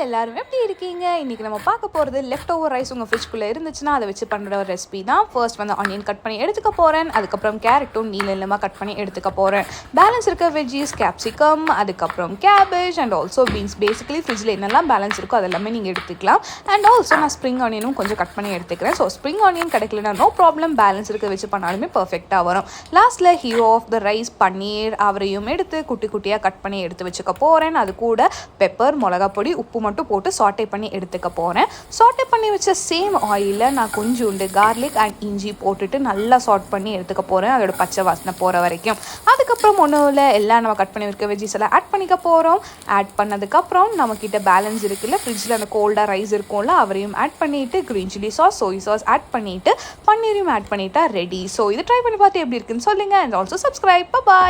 எல்லாரும் எப்படி இருக்கீங்க? இன்றைக்கி நம்ம பார்க்க போகிறது லெஃப்ட் ஓவர் ரைஸ் உங்கள் ஃப்ரிட்ஜ்குள்ளே இருந்துச்சுன்னா அதை வச்சு பண்ணுற ஒரு ரெசிபி தான். ஃபர்ஸ்ட் வந்து ஆனியன் கட் பண்ணி எடுத்துக்க போகிறேன். அதுக்கப்புறம் கேரட்டும் நீளமாக கட் பண்ணி எடுத்துக்க போகிறேன். பேலன்ஸ் இருக்க வெஜ்ஜீஸ் கேப்சிகம், அதுக்கப்புறம் cabbage and also beans. Basically ஃப்ரிட்ஜில் என்னெல்லாம் பேலன்ஸ் இருக்கோ அதெல்லாமே நீங்கள் எடுத்துக்கலாம். அண்ட் ஆல்சோ நான் ஸ்ப்ரிங் ஆனியனும் கொஞ்சம் கட் பண்ணி எடுத்துக்கிறேன். ஸோ ஸ்ப்ரிங் ஆனியன் கிடைக்கலனா நோ ப்ராப்ளம், பேலன்ஸ் இருக்க வச்சு பண்ணாலுமே பர்ஃபெக்டாக வரும். லாஸ்ட்டில் hero of the rice paneer அவரையும் எடுத்து குட்டி குட்டியாக கட் பண்ணி எடுத்து வச்சுக்க போகிறேன். அது கூட பெப்பர், மிளகா பொடி, உப்பு மட்டும் போட்டு சாட்டே பண்ணி எடுத்துக்க போகிறேன். சாட்டே பண்ணி வச்ச சேம் ஆயிலில் நான் கொஞ்சோண்டு கார்லிக் அண்ட் இஞ்சி போட்டுட்டு நல்லா சாட் பண்ணி எடுத்துக்க போகிறேன், அதோட பச்சை வாசனை போகிற வரைக்கும். அதுக்கப்புறம் ஒன்றும் எல்லாம் நம்ம கட் பண்ணி வைக்க வெஜ்ஜீஸ் எல்லாம் ஆட் பண்ணிக்க போகிறோம். ஆட் பண்ணதுக்கப்புறம் நம்மக்கிட்ட பேலன்ஸ் இருக்குல்ல ஃப்ரிட்ஜில் அந்த கோல்டாக ரைஸ் இருக்கும்ல, அவரையும் ஆட் பண்ணிவிட்டு green chilli sauce, soy sauce add பண்ணிவிட்டு பன்னீரையும் ஆட் பண்ணிட்டா ரெடி. ஸோ இது ட்ரை பண்ணி பார்த்து எப்படி இருக்குன்னு சொல்லுங்கள். And also subscribe. பாய்.